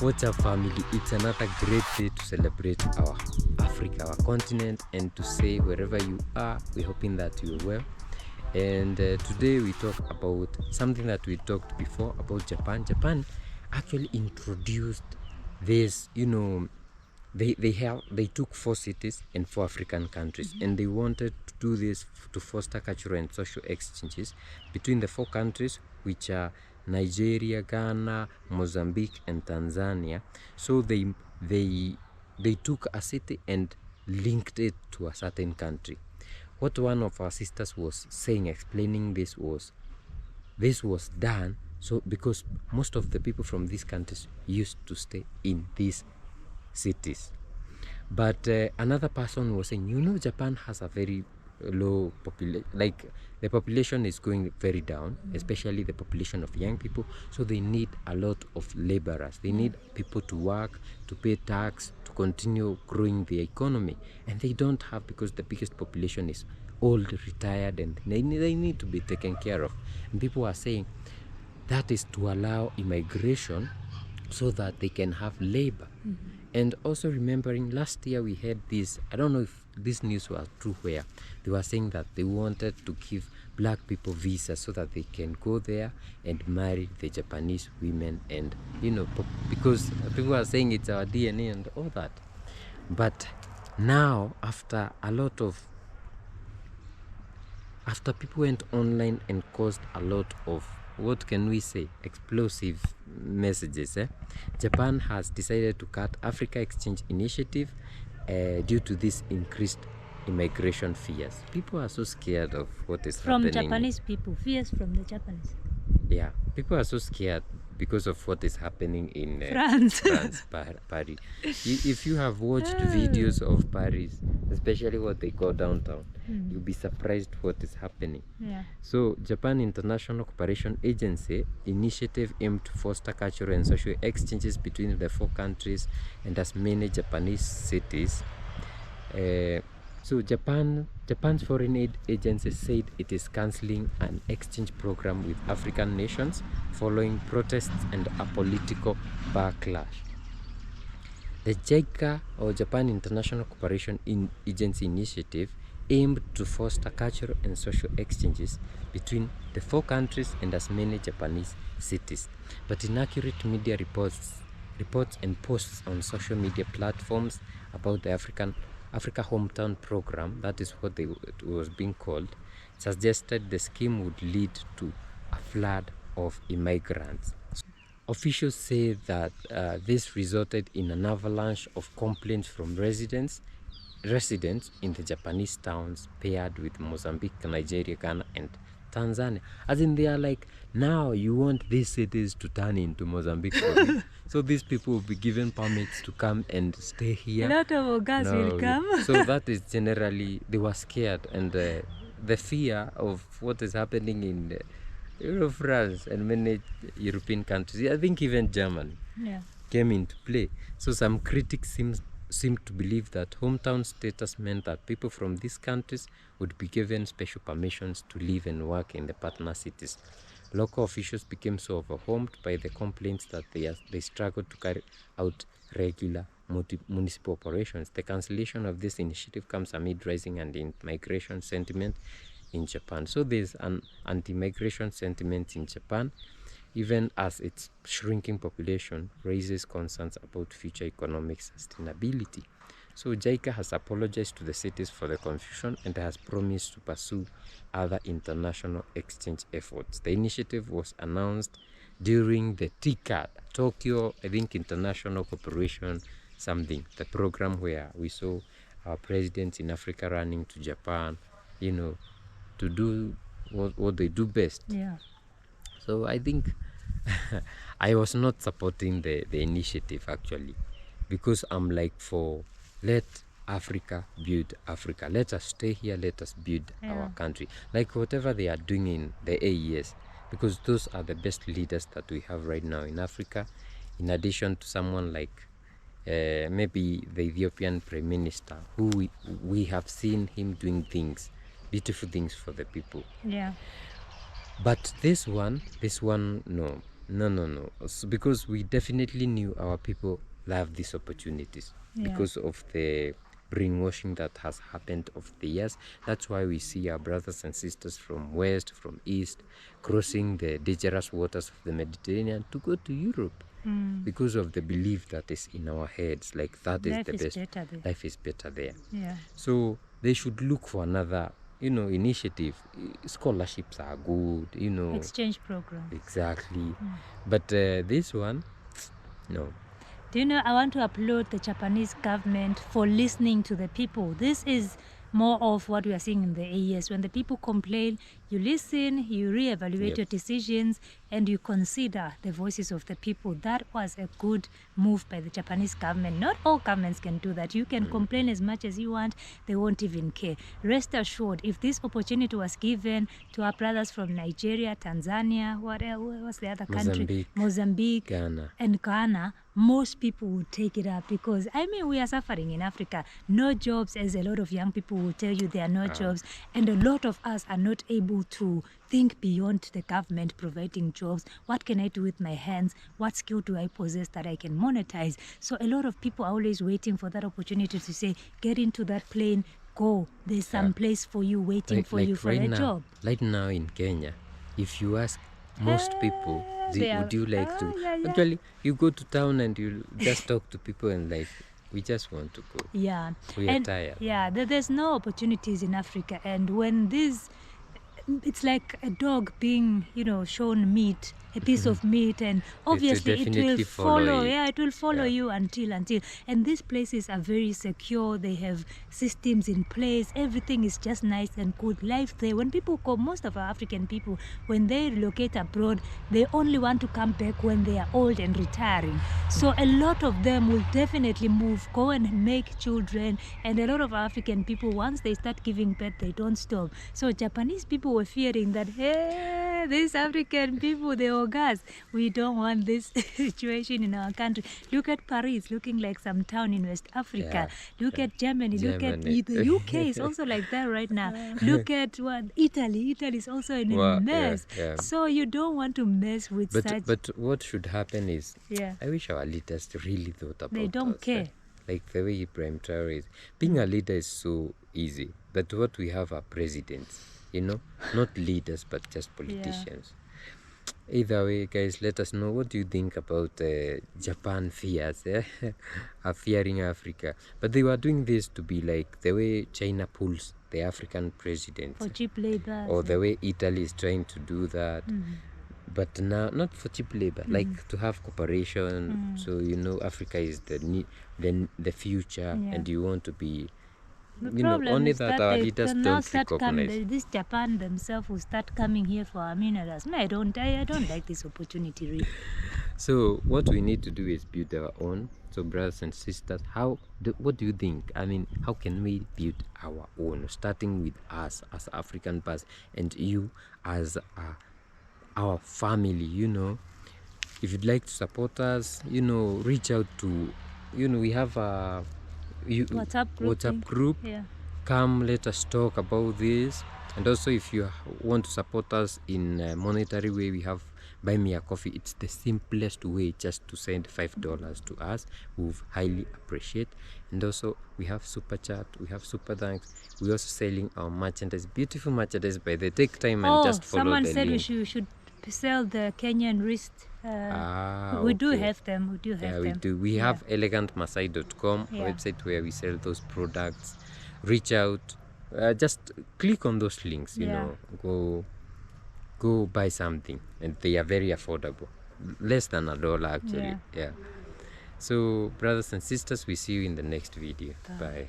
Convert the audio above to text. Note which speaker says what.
Speaker 1: What's up, family? It's another great day to celebrate our Africa, our continent, and to say wherever you are, we're hoping that you're well. And today we talk about something that we talked before about Japan. Japan actually introduced this, they took 4 cities and 4 African countries, and they wanted to do this to foster cultural and social exchanges between the 4 countries, which are Nigeria, Ghana, Mozambique, and Tanzania. So they took a city and linked it to a certain country. What one of our sisters was saying, explaining this was done so because most of the people from these countries used to stay in these cities. But another person was saying, Japan has a very low population, like the population is going very down, especially the population of young people. So they need a lot of laborers. They need people to work, to pay tax, to continue growing the economy. And they don't have, because the biggest population is old, retired, and they need to be taken care of. And people are saying that is to allow immigration so that they can have labor. And also remembering last year we had this, I don't know if this news was true, where they were saying that they wanted to give black people visas so that they can go there and marry the Japanese women, and because people are saying it's our DNA and all that. But now after people went online and caused a lot of, what can we say, explosive messages, Japan has decided to cut Africa Exchange Initiative due to this increased immigration fears. People are so scared of what is happening.
Speaker 2: From Japanese people, fears from the Japanese.
Speaker 1: Yeah, people are so scared because of what is happening in
Speaker 2: France,
Speaker 1: Paris. If you have watched videos of Paris, especially what they call downtown, you'll be surprised what is happening.
Speaker 2: Yeah.
Speaker 1: So Japan International Cooperation Agency initiative aimed to foster cultural and social exchanges between the 4 countries and as many Japanese cities. So Japan's foreign aid agency said it is cancelling an exchange program with African nations following protests and a political backlash. The JICA, or Japan International Cooperation Agency initiative, aimed to foster cultural and social exchanges between the 4 countries and as many Japanese cities. But inaccurate media reports and posts on social media platforms about the Africa Hometown Program, that is what it was being called, suggested the scheme would lead to a flood of immigrants. Officials say that this resulted in an avalanche of complaints from residents in the Japanese towns paired with Mozambique, Nigeria, Ghana, and Tanzania. As in, they are like, now you want these cities to turn into Mozambique for you. So these people will be given permits to come and stay here.
Speaker 2: A lot of gas will come.
Speaker 1: So that is generally, they were scared, and the fear of what is happening in France and many European countries, I think even Germany, came into play. So some critics seem to believe that hometown status meant that people from these countries would be given special permissions to live and work in the partner cities. Local officials became so overwhelmed by the complaints that they struggled to carry out regular municipal operations. The cancellation of this initiative comes amid rising anti-migration sentiment in Japan. So there's an anti-migration sentiment in Japan, even as its shrinking population raises concerns about future economic sustainability. So JICA has apologized to the cities for the confusion and has promised to pursue other international exchange efforts. The initiative was announced during the TICAD, Tokyo, I think, International Cooperation something, the program where we saw our presidents in Africa running to Japan, to do what they do best.
Speaker 2: Yeah.
Speaker 1: So I think I was not supporting the initiative, actually, because I'm like, for let Africa build Africa. Let us stay here, let us build our country. Like whatever they are doing in the AES, because those are the best leaders that we have right now in Africa, in addition to someone like maybe the Ethiopian Prime Minister, who we have seen him doing things, beautiful things for the people.
Speaker 2: Yeah.
Speaker 1: But this one, no. No. Because we definitely knew our people love these opportunities because of the brainwashing that has happened over the years. That's why we see our brothers and sisters from west, from east, crossing the dangerous waters of the Mediterranean to go to Europe because of the belief that is in our heads, like that is the best.
Speaker 2: Better there.
Speaker 1: Life is better there.
Speaker 2: Yeah.
Speaker 1: So they should look for another, initiative. Scholarships are good,
Speaker 2: Exchange program.
Speaker 1: Exactly. But this one, no.
Speaker 2: Do you know, I want to applaud the Japanese government for listening to the people. This is more of what we are seeing in the AES. When the people complain, you listen, you reevaluate your decisions, and you consider the voices of the people. That was a good move by the Japanese government. Not all governments can do that. You can complain as much as you want, they won't even care. Rest assured, if this opportunity was given to our brothers from Nigeria, Tanzania, what's the other country? Mozambique,
Speaker 1: Ghana.
Speaker 2: and Ghana, most people would take it up because, we are suffering in Africa. No jobs, as a lot of young people will tell you, there are no jobs. And a lot of us are not able to think beyond the government providing jobs. What can I do with my hands? What skill do I possess that I can monetize? So a lot of people are always waiting for that opportunity to say, get into that plane, go. There's some place for you waiting for you for a job.
Speaker 1: Right now in Kenya, if you ask most people, would you like to? Actually, you go to town and you just talk to people and like, we just want to go.
Speaker 2: Yeah.
Speaker 1: We are tired.
Speaker 2: Yeah, there's no opportunities in Africa. And when it's like a dog being, shown meat, a piece of meat, and obviously it will follow. Yeah, it will follow you until. And these places are very secure. They have systems in place. Everything is just nice and good. Life there. When people come, most of our African people, when they relocate abroad, they only want to come back when they are old and retiring. So a lot of them will definitely move, go and make children. And a lot of African people, once they start giving birth, they don't stop. So Japanese people were fearing that, hey, these African people, they are gas. We don't want this situation in our country. Look at Paris, looking like some town in West Africa. Look at Germany. Look at the UK is also like that right now. Look at Italy. Italy is also in a mess. So you don't want to mess with such.
Speaker 1: But what should happen is, I wish our leaders really thought about
Speaker 2: They don't care.
Speaker 1: Like the way Ibrahim Traore is. Being a leader is so easy. But what we have are presidents, not leaders, but just politicians. Either way, guys, let us know what do you think about Japan fears, are fearing Africa. But they were doing this to be like the way China pulls the African presidents.
Speaker 2: For cheap labor.
Speaker 1: Or the way Italy is trying to do that. But now, not for cheap labor, like to have cooperation. So, Africa is the future, and you want to be... only that our leaders don't recognize.
Speaker 2: This Japan themselves will start coming here for our minerals. I don't like this opportunity really.
Speaker 1: So what we need to do is build our own. So brothers and sisters, what do you think? How can we build our own, starting with us as African past and you as our family? If you'd like to support us, reach out to, we have a WhatsApp group. Come, let us talk about this. And also, if you want to support us in a monetary way, we have Buy Me a Coffee. It's the simplest way, just to send $5 to us. We highly appreciate. And also, we have super chat, we have super thanks. We're also selling our merchandise, beautiful merchandise. By the take time and just follow the link.
Speaker 2: Someone said we should sell the Kenyan wrist. We do have them.
Speaker 1: We do. We have elegantmasai.com website where we sell those products. Reach out. Just click on those links. Go buy something, and they are very affordable, less than $1 actually. So brothers and sisters, we see you in the next video. Bye.